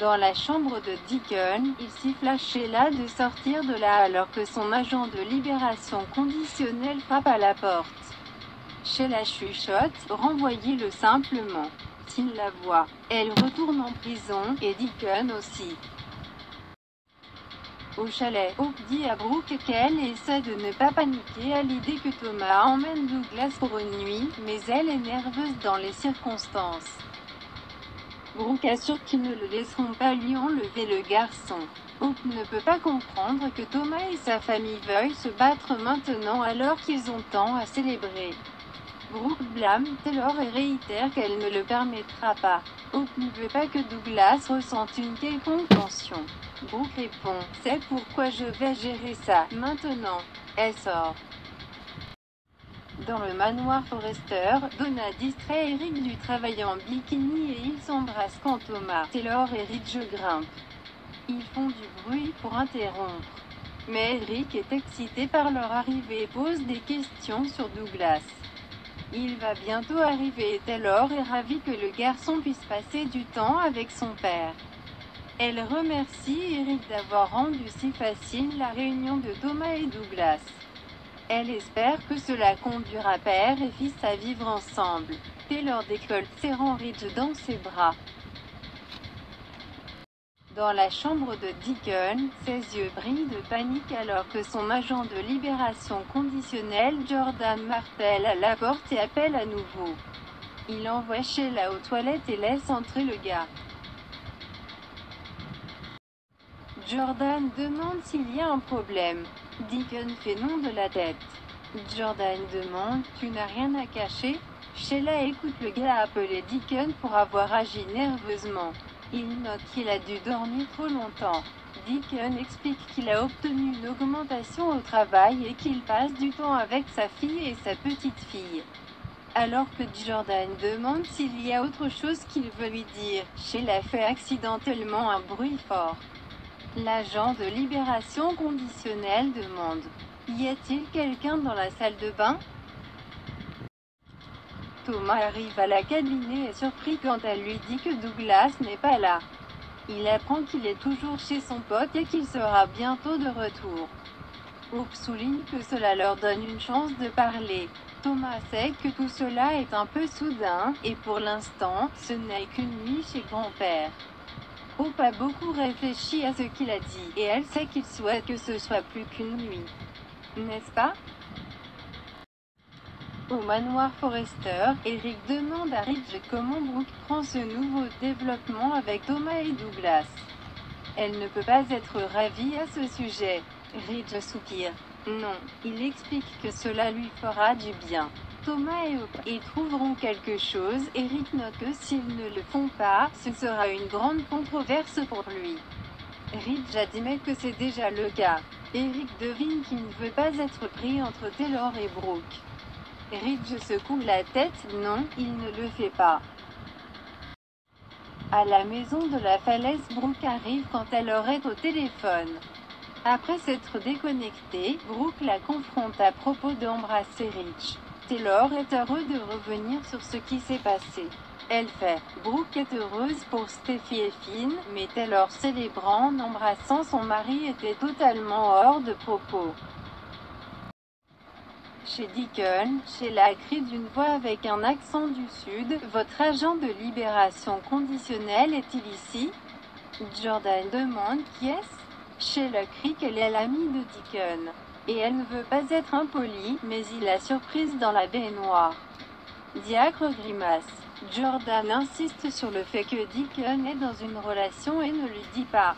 Dans la chambre de Deacon, il siffle à Sheila de sortir de là alors que son agent de libération conditionnelle frappe à la porte. Sheila chuchote, renvoyez-le simplement. S'il la voit, elle retourne en prison, et Deacon aussi. Au chalet, Hope dit à Brooke qu'elle essaie de ne pas paniquer à l'idée que Thomas emmène Douglas pour une nuit, mais elle est nerveuse dans les circonstances. Brooke assure qu'ils ne le laisseront pas lui enlever le garçon. Hope ne peut pas comprendre que Thomas et sa famille veuillent se battre maintenant alors qu'ils ont tant à célébrer. Brooke blâme Taylor et réitère qu'elle ne le permettra pas. Hope ne veut pas que Douglas ressente une quelconque tension. Brooke répond « C'est pourquoi je vais gérer ça, maintenant ». Elle sort. Dans le manoir Forrester, Donna distrait Eric du travail en bikini et ils s'embrassent quand Thomas, Taylor et Ridge grimpent. Ils font du bruit pour interrompre. Mais Eric est excité par leur arrivée et pose des questions sur Douglas. Il va bientôt arriver et Taylor est ravie que le garçon puisse passer du temps avec son père. Elle remercie Eric d'avoir rendu si facile la réunion de Thomas et Douglas. Elle espère que cela conduira père et fils à vivre ensemble. Taylor décolle, serrant Ridge dans ses bras. Dans la chambre de Deacon, ses yeux brillent de panique alors que son agent de libération conditionnelle Jordan martèle à la porte et appelle à nouveau. Il envoie Sheila aux toilettes et laisse entrer le gars. Jordan demande s'il y a un problème. Deacon fait non de la tête. Jordan demande « Tu n'as rien à cacher ?» Sheila écoute le gars appeler Deacon pour avoir agi nerveusement. Il note qu'il a dû dormir trop longtemps. Deacon explique qu'il a obtenu une augmentation au travail et qu'il passe du temps avec sa fille et sa petite-fille. Alors que Jordan demande s'il y a autre chose qu'il veut lui dire, Sheila fait accidentellement un bruit fort. L'agent de libération conditionnelle demande « Y a-t-il quelqu'un dans la salle de bain ?» Thomas arrive à la cabine et est surpris quand elle lui dit que Douglas n'est pas là. Il apprend qu'il est toujours chez son pote et qu'il sera bientôt de retour. Hope souligne que cela leur donne une chance de parler. Thomas sait que tout cela est un peu soudain, et pour l'instant, ce n'est qu'une nuit chez grand-père. Hope a beaucoup réfléchi à ce qu'il a dit, et elle sait qu'il souhaite que ce soit plus qu'une nuit. N'est-ce pas? Au manoir Forrester, Eric demande à Ridge comment Brooke prend ce nouveau développement avec Thomas et Douglas. Elle ne peut pas être ravie à ce sujet. Ridge soupire. Non, il explique que cela lui fera du bien. Thomas et Hope y trouveront quelque chose. Eric note que s'ils ne le font pas, ce sera une grande controverse pour lui. Ridge admet que c'est déjà le cas. Eric devine qu'il ne veut pas être pris entre Taylor et Brooke. Ridge secoue la tête, non, il ne le fait pas. À la maison de la falaise, Brooke arrive quand Taylor est au téléphone. Après s'être déconnecté, Brooke la confronte à propos d'embrasser Ridge. Taylor est heureux de revenir sur ce qui s'est passé. Elle fait. Brooke est heureuse pour Steffi et Finn, mais Taylor célébrant en embrassant son mari était totalement hors de propos. Chez Deacon, Sheila crie d'une voix avec un accent du sud, « Votre agent de libération conditionnelle est-il ici ?» Jordan demande qui est-ce. Sheila crie qu'elle est l'amie de Deacon. Et elle ne veut pas être impolie, mais il la surprise dans la baignoire. Diacre grimace. Jordan insiste sur le fait que Deacon est dans une relation et ne lui dit pas.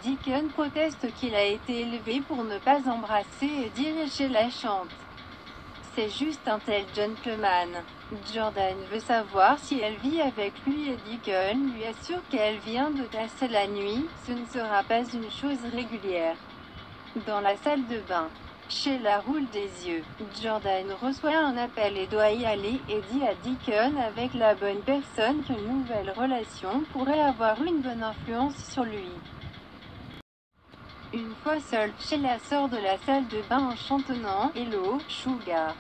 Deacon proteste qu'il a été élevé pour ne pas embrasser et dire et Sheila chante. C'est juste un tel gentleman. Jordan veut savoir si elle vit avec lui et Deacon lui assure qu'elle vient de passer la nuit, ce ne sera pas une chose régulière. Dans la salle de bain, Sheila roule des yeux. Jordan reçoit un appel et doit y aller et dit à Deacon avec la bonne personne qu'une nouvelle relation pourrait avoir une bonne influence sur lui. Une fois seule, Sheila sort de la salle de bain en chantonnant « Hello, Sugar ».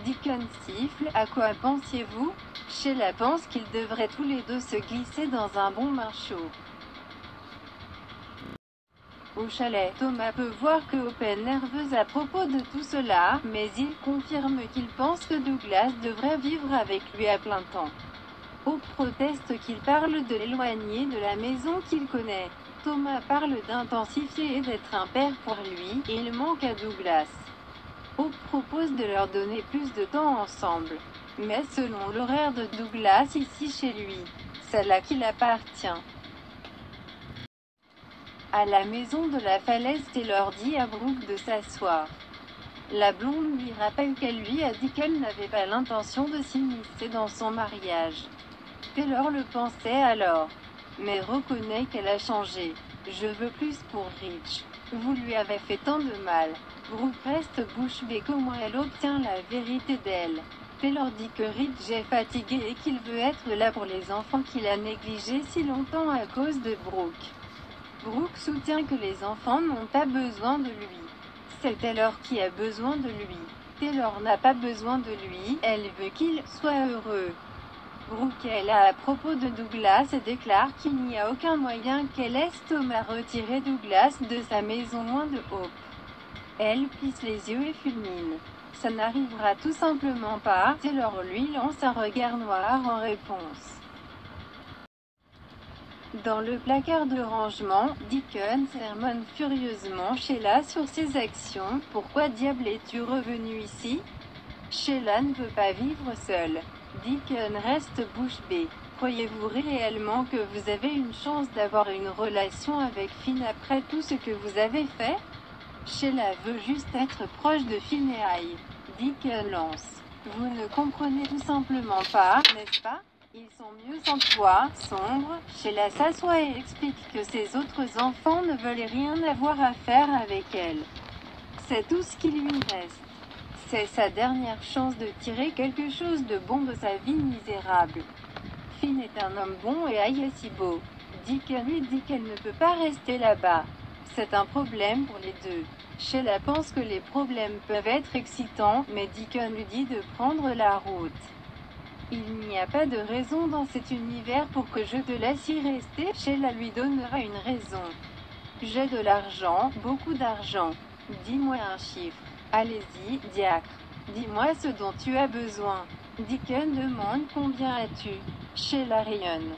Deacon siffle « À quoi pensiez-vous ?» Sheila pense qu'ils devraient tous les deux se glisser dans un bon main chaud. au chalet. Thomas peut voir que Hope est nerveuse à propos de tout cela, mais il confirme qu'il pense que Douglas devrait vivre avec lui à plein temps. Hope proteste qu'il parle de l'éloigner de la maison qu'il connaît. Thomas parle d'intensifier et d'être un père pour lui, et il manque à Douglas. Hope propose de leur donner plus de temps ensemble. Mais selon l'horaire de Douglas ici chez lui, c'est là qu'il appartient. À la maison de la falaise, Taylor dit à Brooke de s'asseoir. La blonde lui rappelle qu'elle lui a dit qu'elle n'avait pas l'intention de s'immiscer dans son mariage. Taylor le pensait alors, mais reconnaît qu'elle a changé. Je veux plus pour Rich. Vous lui avez fait tant de mal. Brooke reste bouche bée comment elle obtient la vérité d'elle. Taylor dit que Rich est fatigué et qu'il veut être là pour les enfants qu'il a négligés si longtemps à cause de Brooke. Brooke soutient que les enfants n'ont pas besoin de lui. C'est Taylor qui a besoin de lui. Taylor n'a pas besoin de lui, elle veut qu'il soit heureux. Brooke est là à propos de Douglas et déclare qu'il n'y a aucun moyen qu'elle laisse Thomas retirer Douglas de sa maison loin de Hope. Elle plisse les yeux et fulmine. Ça n'arrivera tout simplement pas. Taylor lui lance un regard noir en réponse. Dans le placard de rangement, Deacon sermonne furieusement Sheila sur ses actions. Pourquoi diable es-tu revenu ici? Sheila ne veut pas vivre seule. Deacon reste bouche bée. Croyez-vous réellement que vous avez une chance d'avoir une relation avec Finn après tout ce que vous avez fait? Sheila veut juste être proche de Finn et Ai. Deacon lance. Vous ne comprenez tout simplement pas, n'est-ce pas? Ils sont mieux sans toi, sombre. Sheila s'assoit et explique que ses autres enfants ne veulent rien avoir à faire avec elle. C'est tout ce qui lui reste. C'est sa dernière chance de tirer quelque chose de bon de sa vie misérable. Finn est un homme bon et Ai est si beau. Deacon lui dit qu'elle ne peut pas rester là-bas. C'est un problème pour les deux. Sheila pense que les problèmes peuvent être excitants, mais Deacon lui dit de prendre la route. Il n'y a pas de raison dans cet univers pour que je te laisse y rester. Sheila lui donnera une raison. J'ai de l'argent, beaucoup d'argent. Dis-moi un chiffre. Allez-y, diacre. Dis-moi ce dont tu as besoin. Deacon demande combien as-tu? Sheila rayonne.